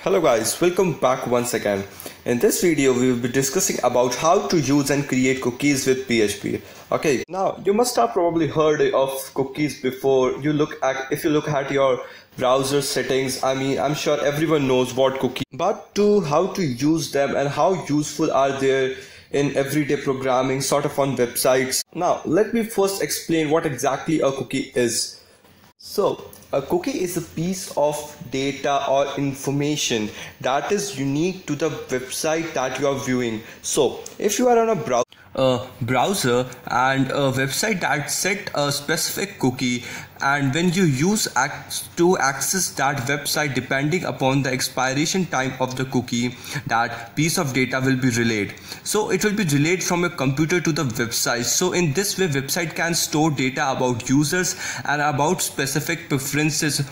Hello guys, welcome back once again. In this video we will be discussing about how to use and create cookies with PHP. Okay, now you must have probably heard of cookies before. If you look at your browser settings, I'm sure everyone knows what cookies, but how to use them and how useful are they in everyday programming, sort of on websites. Now let me first explain what exactly a cookie is. So, a cookie is a piece of data or information that is unique to the website that you are viewing. So, if you are on a browser and a website that set a specific cookie, and when you use to access that website, depending upon the expiration time of the cookie, that piece of data will be relayed. So it will be relayed from a computer to the website. So in this way, website can store data about users and about specific preferences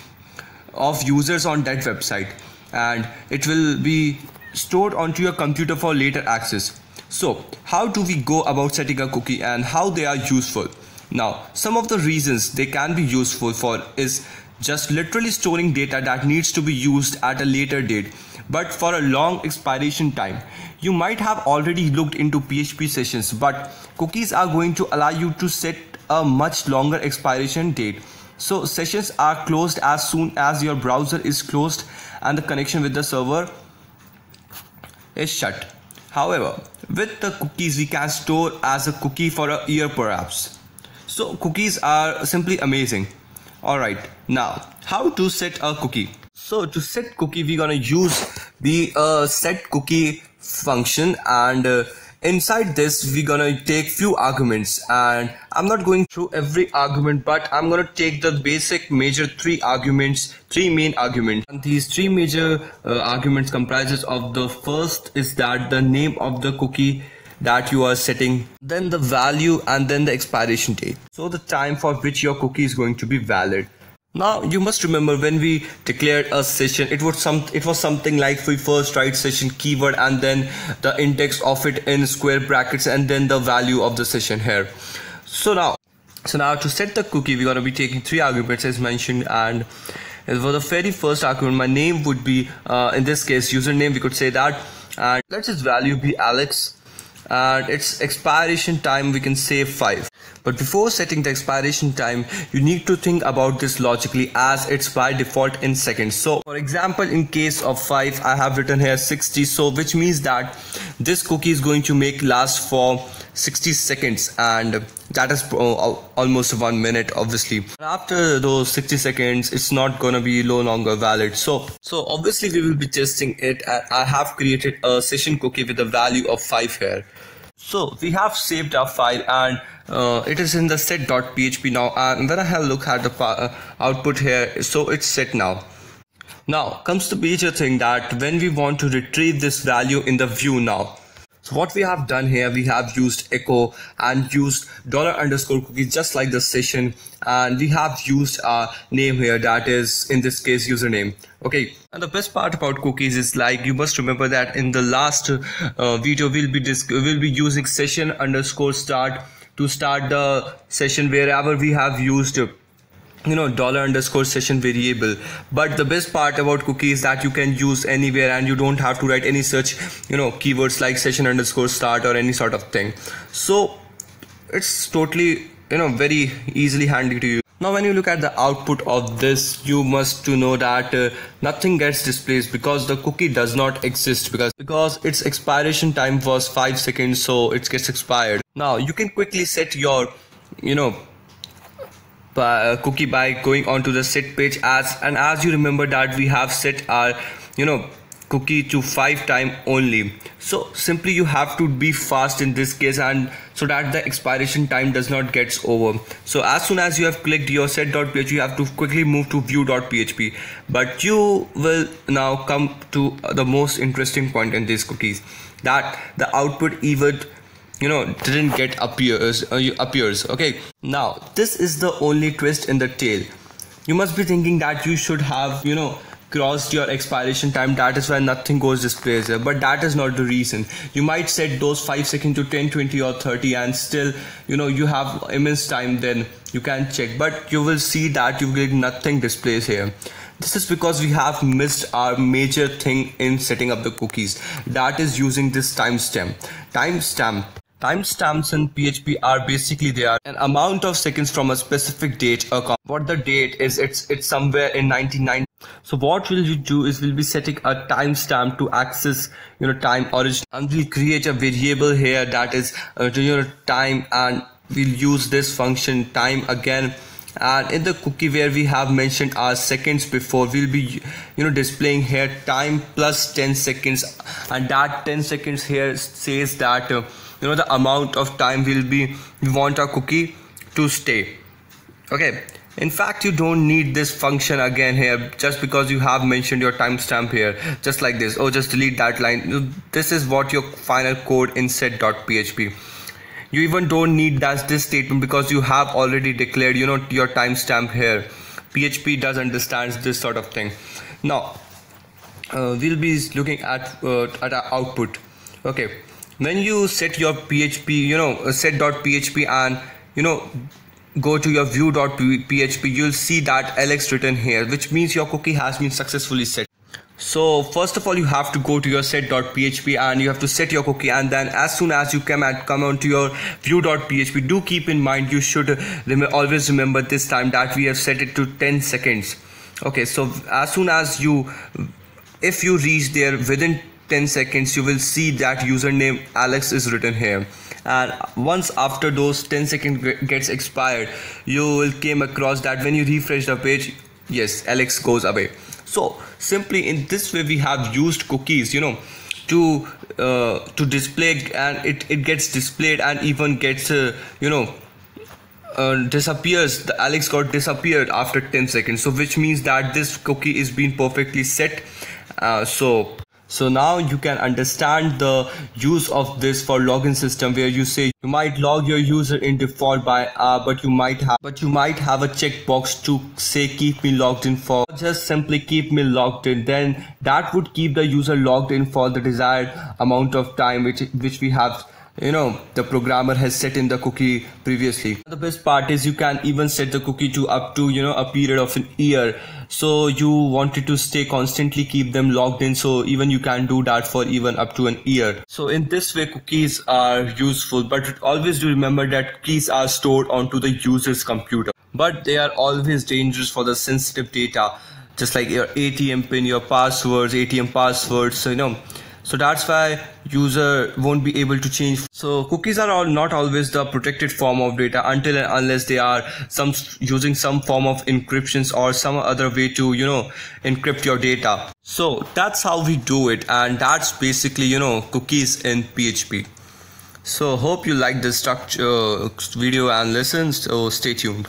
of users on that website, and it will be stored onto your computer for later access. So how do we go about setting a cookie and how they are useful? Now, some of the reasons they can be useful for is just literally storing data that needs to be used at a later date, but for a long expiration time. You might have already looked into PHP sessions, but cookies are going to allow you to set a much longer expiration date. So sessions are closed as soon as your browser is closed and the connection with the server is shut. However, with the cookies, we can store as a cookie for a year perhaps. So cookies are simply amazing. Alright, now how to set a cookie? So to set cookie, we're gonna use the set cookie function, and inside this we're gonna take few arguments, and I'm not going through every argument, but I'm gonna take the basic major three main arguments. And these three major arguments comprises of: the first is that the name of the cookie that you are setting, then the value, and then the expiration date. So the time for which your cookie is going to be valid. Now you must remember, when we declared a session, it was something like we first write session keyword and then the index of it in square brackets and then the value of the session here. So now to set the cookie, we're going to be taking three arguments as mentioned, and for the very first argument, my name would be in this case username, we could say that, and let its value be Alex, and its expiration time we can say 5. But before setting the expiration time, you need to think about this logically, as it's by default in seconds. So for example, in case of 5, I have written here 60, so which means that this cookie is going to last for 60 seconds, and that is almost 1 minute obviously. After those 60 seconds, it's not gonna be no longer valid. So obviously we will be testing it, and I have created a session cookie with a value of 5 here. So we have saved our file, and it is in the set.php now, and when I have a look at the output here, so it's set now. Now comes the major thing, that when we want to retrieve this value in the view now. So what we have done here, we have used echo and used $_cookie just like the session, and we have used our name here, that is in this case username. Okay, and the best part about cookies is, like, you must remember that in the last video we'll be using session_start to start the session wherever we have used $_session variable. But the best part about cookie is that you can use anywhere, and you don't have to write any such keywords like session_start or any sort of thing. So it's totally very easily handy to use. Now when you look at the output of this, you must to know that nothing gets displayed because the cookie does not exist, because its expiration time was 5 seconds, so it gets expired. Now you can quickly set your cookie by going onto the set page, as you remember that we have set our cookie to 5 times only. So simply you have to be fast in this case, and so that the expiration time does not get over. So as soon as you have clicked your set.php, you have to quickly move to view.php. But you will now come to the most interesting point in these cookies, that the output even didn't get appears. Okay, now this is the only twist in the tale. You must be thinking that you should have crossed your expiration time, that is why nothing goes displays here, but that is not the reason. You might set those 5 seconds to 10, 20 or 30, and still you have immense time, then you can check, but you will see that you get nothing displays here. This is because we have missed our major thing in setting up the cookies, that is using this timestamp. Timestamps in PHP are basically they are an amount of seconds from a specific date. What the date is, it's somewhere in 1990. So what we'll do is we'll be setting a timestamp to access time origin, and we'll create a variable here that is time, and we'll use this function time again. And in the cookie where we have mentioned our seconds before, we'll be displaying here time plus 10 seconds, and that 10 seconds here says that the amount of time we want our cookie to stay. Okay, in fact you don't need this function again here, just because you have mentioned your timestamp here, just like this. Just delete that line. This is what your final code in set.php. You even don't need this statement because you have already declared your timestamp here. PHP does understand this sort of thing. Now we'll be looking at our output. Okay, when you set your PHP set.php and go to your view.php, you'll see that Alex written here, which means your cookie has been successfully set. So first of all, you have to go to your set.php and you have to set your cookie, and then as soon as you come onto your view.php, do keep in mind you should always remember this time that we have set it to 10 seconds. Okay, so as soon as if you reach there within 10 seconds, you will see that username Alex is written here, and once after those 10 seconds gets expired, you will came across that when you refresh the page, yes, Alex goes away. So simply in this way we have used cookies to display, and it gets displayed and even gets disappears. The Alex got disappeared after 10 seconds, so which means that this cookie is being perfectly set. So now you can understand the use of this for login system, where you say you might log your user in default by but you might have a checkbox to say keep me logged in for, just simply keep me logged in. Then that would keep the user logged in for the desired amount of time which we have the programmer has set in the cookie previously. The best part is you can even set the cookie to up to a period of an year. So you wanted to stay constantly keep them logged in, so even you can do that for even up to an year. So in this way cookies are useful, but always do remember that cookies are stored onto the user's computer, but they are always dangerous for the sensitive data, just like your ATM pin, your passwords, ATM passwords. So that's why user won't be able to change. So cookies are not always the protected form of data until and unless they are using some form of encryptions or some other way to encrypt your data. So that's how we do it, and that's basically cookies in PHP. So hope you like this structure video and listen, so stay tuned.